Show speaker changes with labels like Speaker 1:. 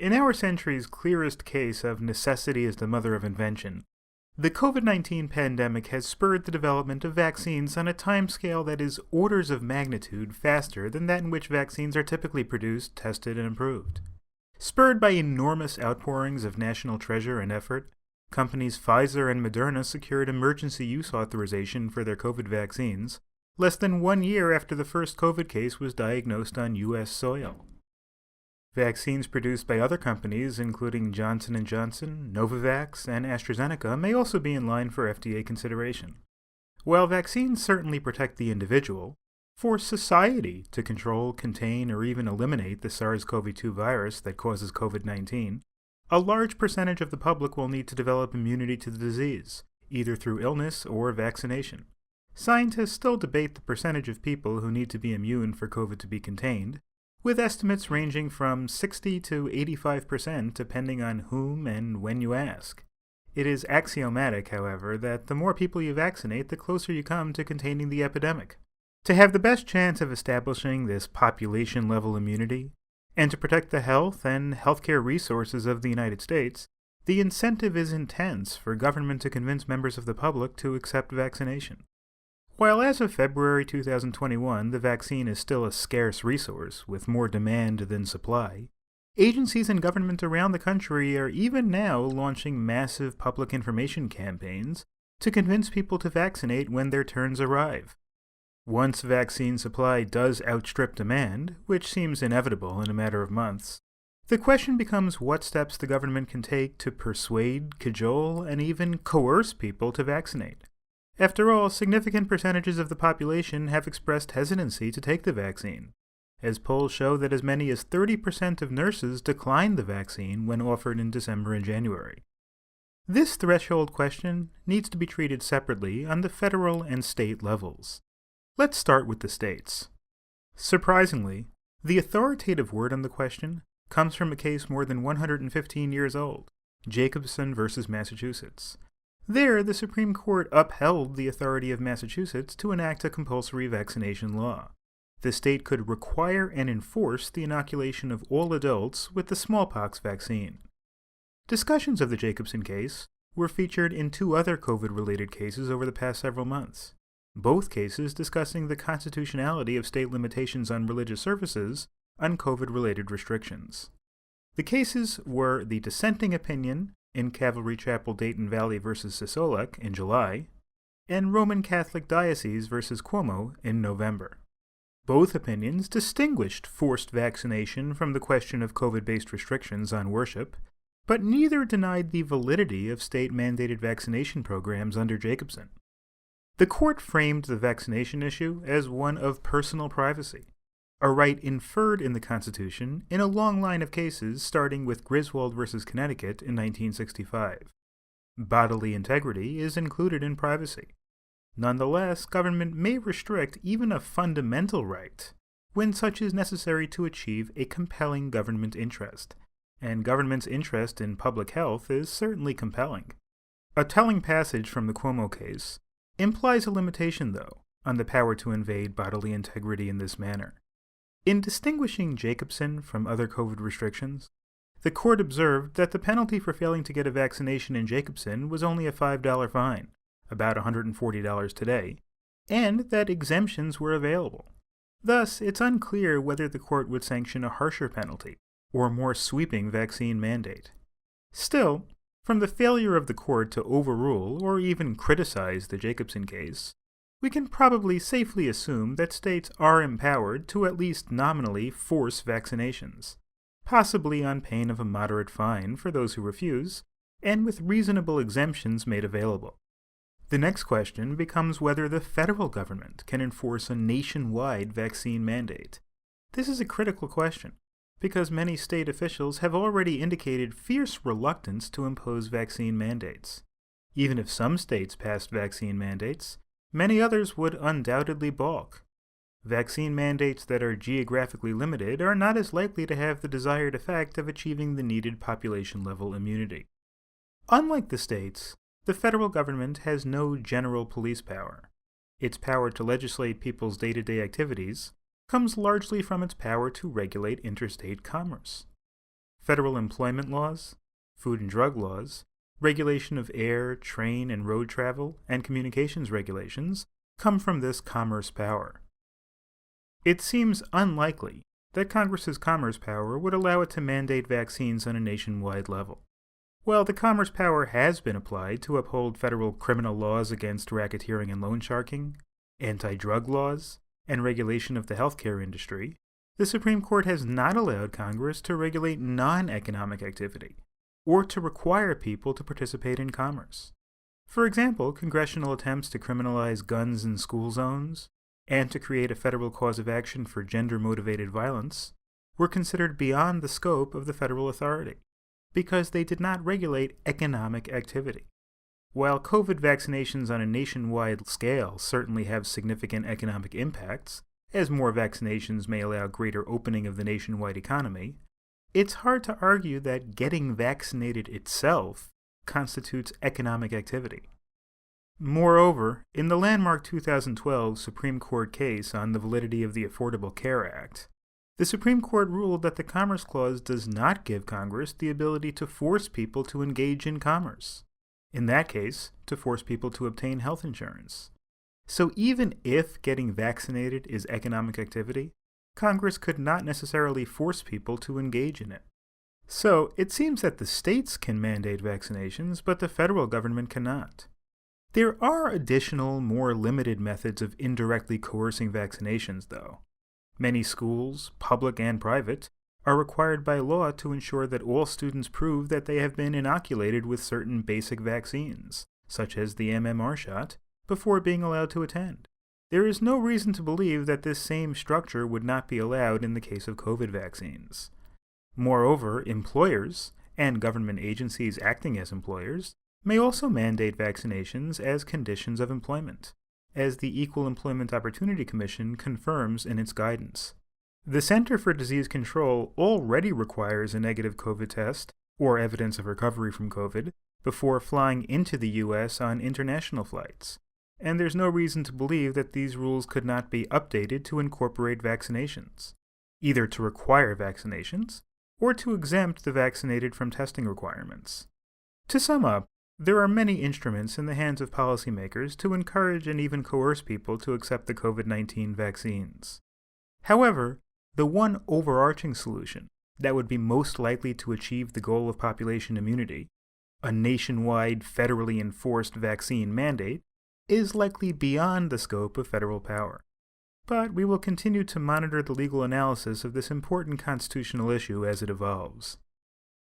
Speaker 1: In our century's clearest case of necessity as the mother of invention, the COVID-19 pandemic has spurred the development of vaccines on a timescale that is orders of magnitude faster than that in which vaccines are typically produced, tested, and approved. Spurred by enormous outpourings of national treasure and effort, companies Pfizer and Moderna secured emergency use authorization for their COVID vaccines less than 1 year after the first COVID case was diagnosed on U.S. soil. Vaccines produced by other companies, including Johnson & Johnson, Novavax, and AstraZeneca, may also be in line for FDA consideration. While vaccines certainly protect the individual, for society to control, contain, or even eliminate the SARS-CoV-2 virus that causes COVID-19, a large percentage of the public will need to develop immunity to the disease, either through illness or vaccination. Scientists still debate the percentage of people who need to be immune for COVID to be contained, with estimates ranging from 60 to 85% depending on whom and when you ask. It is axiomatic, however, that the more people you vaccinate, the closer you come to containing the epidemic. To have the best chance of establishing this population-level immunity, and to protect the health and healthcare resources of the United States, the incentive is intense for government to convince members of the public to accept vaccination. While as of February 2021 the vaccine is still a scarce resource with more demand than supply, agencies and government around the country are even now launching massive public information campaigns to convince people to vaccinate when their turns arrive. Once vaccine supply does outstrip demand, which seems inevitable in a matter of months, the question becomes what steps the government can take to persuade, cajole, and even coerce people to vaccinate. After all, significant percentages of the population have expressed hesitancy to take the vaccine, as polls show that as many as 30% of nurses declined the vaccine when offered in December and January. This threshold question needs to be treated separately on the federal and state levels. Let's start with the states. Surprisingly, the authoritative word on the question comes from a case more than 115 years old, Jacobson versus Massachusetts. There, the Supreme Court upheld the authority of Massachusetts to enact a compulsory vaccination law. The state could require and enforce the inoculation of all adults with the smallpox vaccine. Discussions of the Jacobson case were featured in 2 other COVID-related cases over the past several months, both cases discussing the constitutionality of state limitations on religious services on COVID-related restrictions. The cases were the dissenting opinion in Calvary Chapel Dayton Valley versus Sisolak in July, and Roman Catholic Diocese versus Cuomo in November. Both opinions distinguished forced vaccination from the question of COVID-based restrictions on worship, but neither denied the validity of state-mandated vaccination programs under Jacobson. The court framed the vaccination issue as one of personal privacy, a right inferred in the Constitution in a long line of cases starting with Griswold versus Connecticut in 1965. Bodily integrity is included in privacy. Nonetheless, government may restrict even a fundamental right when such is necessary to achieve a compelling government interest, and government's interest in public health is certainly compelling. A telling passage from the Cuomo case implies a limitation, though, on the power to invade bodily integrity in this manner. In distinguishing Jacobson from other COVID restrictions, the court observed that the penalty for failing to get a vaccination in Jacobson was only a $5 fine, about $140 today, and that exemptions were available. Thus, it's unclear whether the court would sanction a harsher penalty or a more sweeping vaccine mandate. Still, from the failure of the court to overrule or even criticize the Jacobson case, we can probably safely assume that states are empowered to at least nominally force vaccinations, possibly on pain of a moderate fine for those who refuse, and with reasonable exemptions made available. The next question becomes whether the federal government can enforce a nationwide vaccine mandate. This is a critical question, because many state officials have already indicated fierce reluctance to impose vaccine mandates. Even if some states passed vaccine mandates, many others would undoubtedly balk. Vaccine mandates that are geographically limited are not as likely to have the desired effect of achieving the needed population-level immunity. Unlike the states, the federal government has no general police power. Its power to legislate people's day-to-day activities comes largely from its power to regulate interstate commerce. federal employment laws, food and drug laws, regulation of air, train, and road travel, and communications regulations come from this commerce power. It seems unlikely that Congress's commerce power would allow it to mandate vaccines on a nationwide level. While the commerce power has been applied to uphold federal criminal laws against racketeering and loan sharking, anti-drug laws, and regulation of the healthcare industry, the Supreme Court has not allowed Congress to regulate non-economic activity, or to require people to participate in commerce. For example, congressional attempts to criminalize guns in school zones, and to create a federal cause of action for gender-motivated violence, were considered beyond the scope of the federal authority, because they did not regulate economic activity. While COVID vaccinations on a nationwide scale certainly have significant economic impacts, as more vaccinations may allow greater opening of the nationwide economy, it's hard to argue that getting vaccinated itself constitutes economic activity. Moreover, in the landmark 2012 Supreme Court case on the validity of the Affordable Care Act, the Supreme Court ruled that the Commerce Clause does not give Congress the ability to force people to engage in commerce. In that case, to force people to obtain health insurance. So even if getting vaccinated is economic activity, Congress could not necessarily force people to engage in it. So it seems that the states can mandate vaccinations, but the federal government cannot. There are additional, more limited methods of indirectly coercing vaccinations, though. Many schools, public and private, are required by law to ensure that all students prove that they have been inoculated with certain basic vaccines, such as the MMR shot, before being allowed to attend. There is no reason to believe that this same structure would not be allowed in the case of COVID vaccines. Moreover, employers, and government agencies acting as employers, may also mandate vaccinations as conditions of employment, as the Equal Employment Opportunity Commission confirms in its guidance. The Center for Disease Control already requires a negative COVID test, or evidence of recovery from COVID, before flying into the U.S. on international flights, and there's no reason to believe that these rules could not be updated to incorporate vaccinations, either to require vaccinations, or to exempt the vaccinated from testing requirements. To sum up, there are many instruments in the hands of policymakers to encourage and even coerce people to accept the COVID-19 vaccines. However, the one overarching solution that would be most likely to achieve the goal of population immunity, a nationwide federally enforced vaccine mandate, is likely beyond the scope of federal power. But we will continue to monitor the legal analysis of this important constitutional issue as it evolves.